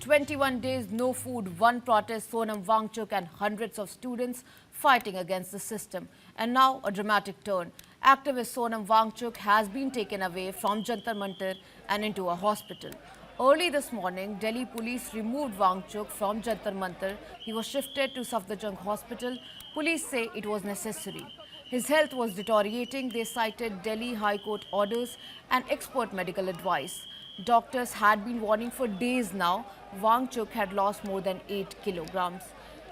21 days, no food, one protest, Sonam Wangchuk and hundreds of students fighting against the system. And now a dramatic turn. Activist Sonam Wangchuk has been taken away from Jantar Mantar and into a hospital. Early this morning, Delhi police removed Wangchuk from Jantar Mantar. He was shifted to Safdarjung Hospital. Police say it was necessary. His health was deteriorating. They cited Delhi High Court orders and expert medical advice. Doctors had been warning for days now. Wangchuk had lost more than 8 kilograms.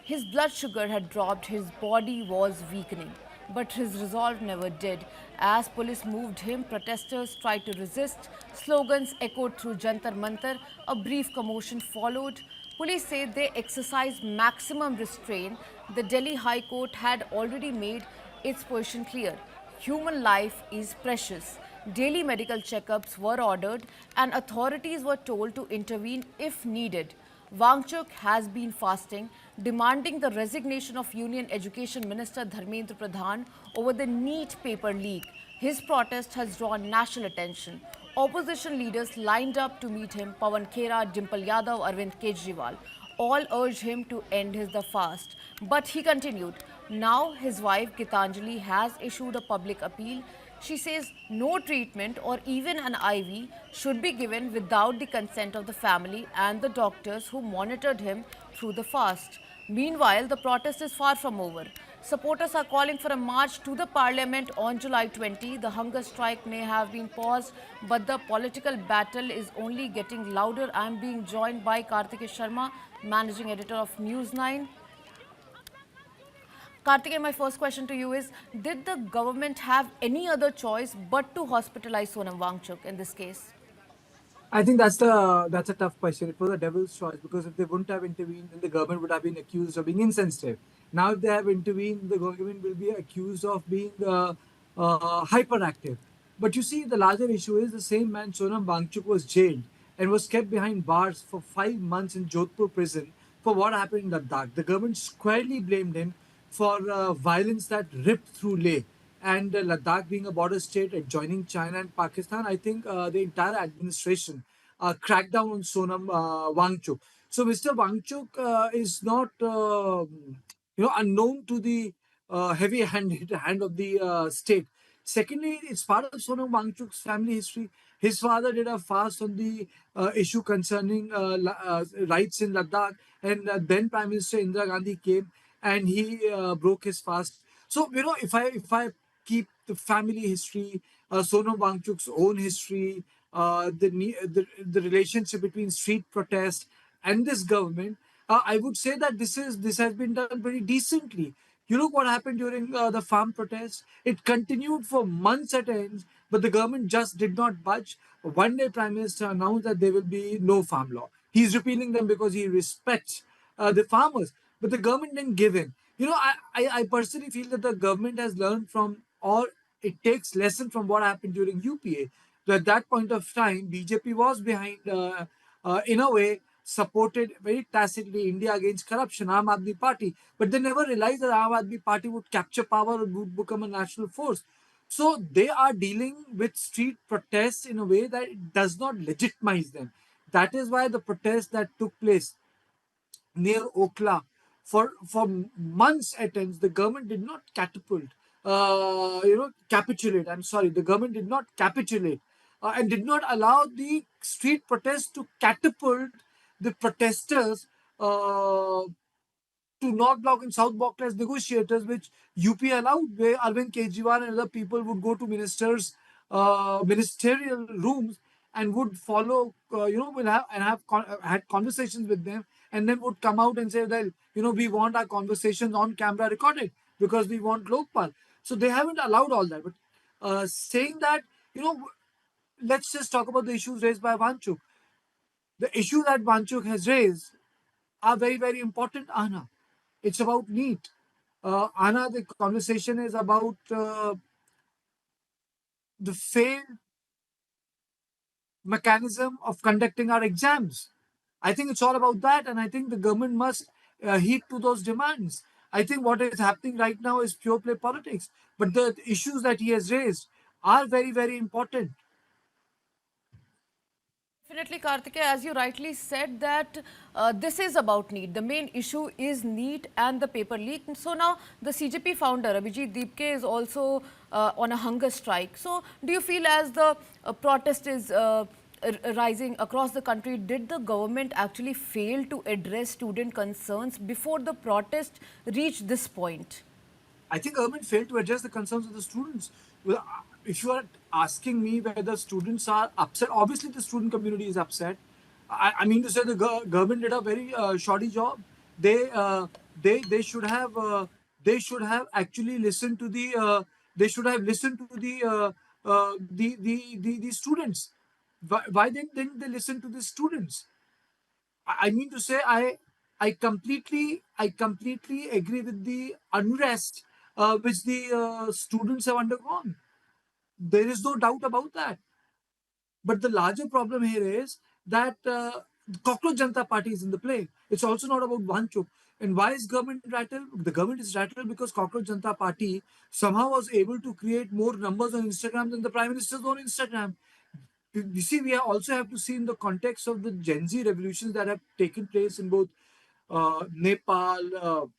His blood sugar had dropped, his body was weakening. But his resolve never did. As police moved him, protesters tried to resist. Slogans echoed through Jantar Mantar. A brief commotion followed. Police say they exercised maximum restraint. The Delhi High Court had already made its position clear. Human life is precious. Daily medical checkups were ordered and authorities were told to intervene if needed. Wangchuk has been fasting, demanding the resignation of Union Education Minister Dharmendra Pradhan over the NEET paper leak. His protest has drawn national attention. Opposition leaders lined up to meet him: Pawan Khera, Dimple Yadav, Arvind Kejriwal. All urged him to end the fast. But he continued. Now his wife Gitanjali has issued a public appeal. She says no treatment or even an IV should be given without the consent of the family and the doctors who monitored him through the fast. Meanwhile, the protest is far from over. Supporters are calling for a march to the parliament on July 20. The hunger strike may have been paused, but the political battle is only getting louder. I am being joined by Kartikeya Sharma, managing editor of News 9. Kartikeya, my first question to you is, did the government have any other choice but to hospitalize Sonam Wangchuk in this case? I think that's a tough question. It was a devil's choice because if they wouldn't have intervened, then the government would have been accused of being insensitive. Now, if they have intervened, the government will be accused of being hyperactive. But you see, the larger issue is the same man, Sonam Wangchuk, was jailed and was kept behind bars for 5 months in Jodhpur prison for what happened in Ladakh. The government squarely blamed him for violence that ripped through Leh. And Ladakh being a border state adjoining China and Pakistan, I think the entire administration cracked down on Sonam Wangchuk. So Mr. Wangchuk is not, unknown to the heavy-handed hand of the state. Secondly, it's part of Sonam Wangchuk's family history. His father did a fast on the issue concerning rights in Ladakh, and then Prime Minister Indira Gandhi came and he broke his fast. So if I keep the family history, Sonam Wangchuk's own history, the relationship between street protest and this government, I would say that this has been done very decently. You look what happened during the farm protest. It continued for months at end, but the government just did not budge. One day, Prime Minister announced that there will be no farm law. He's repealing them because he respects the farmers, but the government didn't give in. I personally feel that the government has learned from, or it takes lesson from what happened during UPA. So at that point of time, BJP was behind, in a way, supported very tacitly India against corruption, Aam Aadmi Party, but they never realized that Aam Aadmi Party would capture power and would become a national force. So they are dealing with street protests in a way that it does not legitimize them. That is why the protest that took place near Okla for months at ends, the government did not capitulate. I'm sorry, the government did not capitulate and did not allow the street protests to catapult the protesters to North Block and South Block as negotiators, which UP allowed, where Arvind Kejriwal and other people would go to ministerial rooms and would follow, will have and have had conversations with them, and then would come out and say that we want our conversations on camera recorded because we want Lokpal. So they haven't allowed all that. But saying that, let's just talk about the issues raised by Wangchuk. The issue that Wangchuk has raised are very, very important, Anna. It's about NEET. Anna, the conversation is about the failed mechanism of conducting our exams. I think it's all about that, and I think the government must heed to those demands. I think what is happening right now is pure play politics, but the issues that he has raised are very, very important. Definitely, Karthikeya, as you rightly said, that this is about NEET. The main issue is NEET and the paper leak. So now the CJP founder, Abhijit Deepke, is also on a hunger strike. So do you feel as the protest is rising across the country, did the government actually fail to address student concerns before the protest reached this point? I think government failed to address the concerns of the students. Well, if you are asking me whether students are upset, obviously the student community is upset. I mean to say the government did a very shoddy job. They uh, they should have actually listened to the they should have listened to the students. Why didn't they listen to the students? I mean to say, I completely agree with the unrest which the students have undergone. There is no doubt about that. But the larger problem here is that the Cockroach Janata Party is in the play. It's also not about Vanchuk. And why is government rattled? The government is rattled because Cockroach Janata Party somehow was able to create more numbers on Instagram than the Prime Minister's own Instagram. You see, we also have to see in the context of the Gen Z revolutions that have taken place in both Nepal,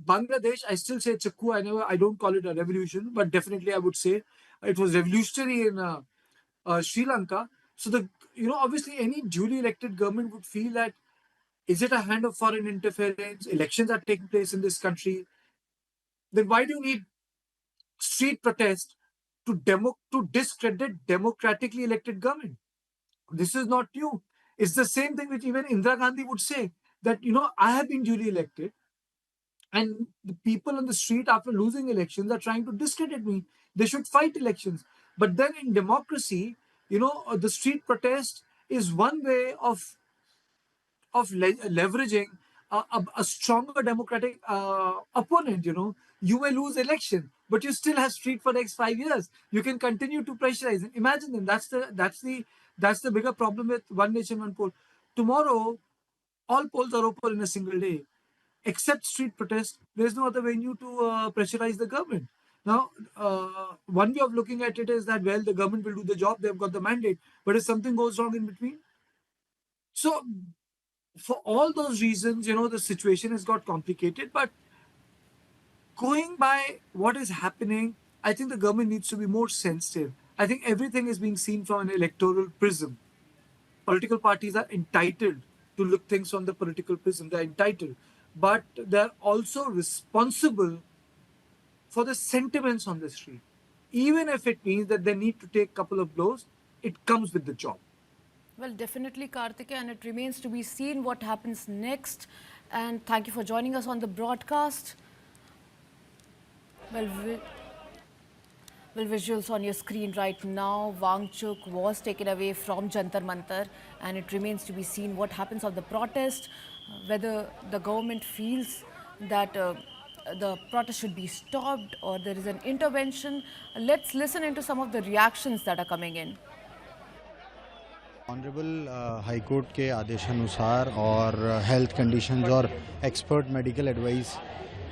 Bangladesh. I still say it's a coup. I don't call it a revolution, but definitely I would say it was revolutionary in Sri Lanka. So obviously any duly elected government would feel that, is it a hand of foreign interference? Elections are taking place in this country. Then why do you need street protest to discredit democratically elected government? This is not new. It's the same thing which even Indira Gandhi would say, that I have been duly elected, and the people on the street after losing elections are trying to discredit me. They should fight elections. But then in democracy, the street protest is one way of leveraging a stronger democratic opponent. You may lose election, but you still have street for the next 5 years. You can continue to pressurize. And imagine them. That's the bigger problem with one nation, one poll. Tomorrow, all polls are open in a single day, except street protest. There's no other venue to pressurize the government. Now, one way of looking at it is that, well, the government will do the job. They've got the mandate. But if something goes wrong in between, so for all those reasons, the situation has got complicated. But going by what is happening, I think the government needs to be more sensitive. I think everything is being seen from an electoral prism. Political parties are entitled to look things from the political prism. They're entitled. But they're also responsible for the sentiments on the street. Even if it means that they need to take a couple of blows, it comes with the job. Well, definitely, Karthikeya, and it remains to be seen what happens next. And thank you for joining us on the broadcast. Well, visuals on your screen right now. Wangchuk was taken away from Jantar Mantar, and it remains to be seen what happens of the protest, whether the government feels that the protest should be stopped or there is an intervention. Let's listen into some of the reactions that are coming in. Honourable high court के आदेशानुसार और health conditions और expert medical advice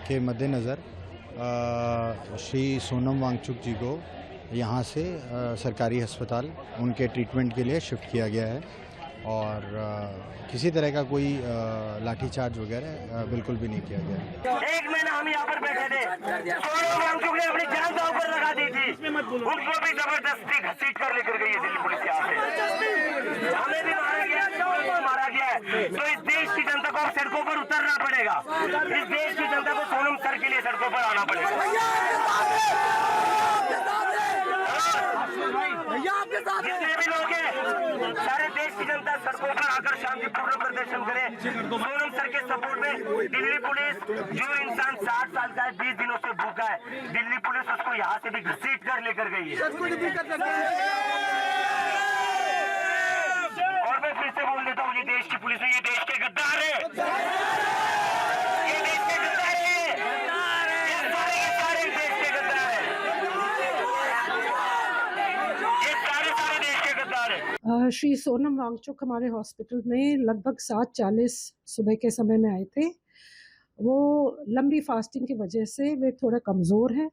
के मद्देनज़र श्री सोनम वांगचुक जी को यहाँ से सरकारी अस्पताल उनके ट्रीटमेंट के लिए शिफ्ट किया गया है और किसी तरह का कोई लाठीचार्ज वगैरह बिल्कुल भी नहीं किया गया। एक महीना हम यहाँ पर बैठे थे, सोनम वांगचुक ने अपनी जान दांव पर लगा दी थी, उनको भी जबरदस्ती घसीट कर लेकर गई है दिल्ली पुलिस यहाँ से। हमें भी मारा गया है। तो इस देश की जनता को सड़कों पर उतरना पड़ेगा। इस देश की जनता को सोनम सर के लिए सड़कों पर आना पड़ेगा। जितने भी लोग हैं, सारे देश की जनता सड़कों पर आकर शांतिपूर्ण प्रदर्शन करे। सोनम सर के सपोर्ट में दिल्ली पुलिस, जो इंसान 60 साल का है, 20 दिनों से भूखा है, दिल्ली पुलिस उसको यहाँ से भी घसीट कर लेकर गई है। और मैं फिर से बोल देता हूँ, ये देश की पुलिस है, ये देश के गद्दार है, ये देश के गद्दार है, ये सारे देश के गद्दार है, ये सारे देश के गद्दार है। श्री सोनम वांगचुक हमारे हॉस्पिटल में लगभग 7:40 सुबह के समय में आए थे। वो लंबी फास्टिंग की वजह से वे थोड़ा कमज़ोर हैं,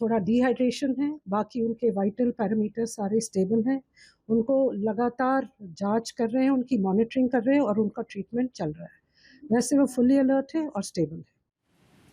थोड़ा डिहाइड्रेशन है, बाकी उनके वाइटल पैरामीटर सारे स्टेबल हैं। उनको लगातार जांच कर रहे हैं, उनकी मॉनिटरिंग कर रहे हैं और उनका ट्रीटमेंट चल रहा है। वैसे वो फुली अलर्ट है और स्टेबल है।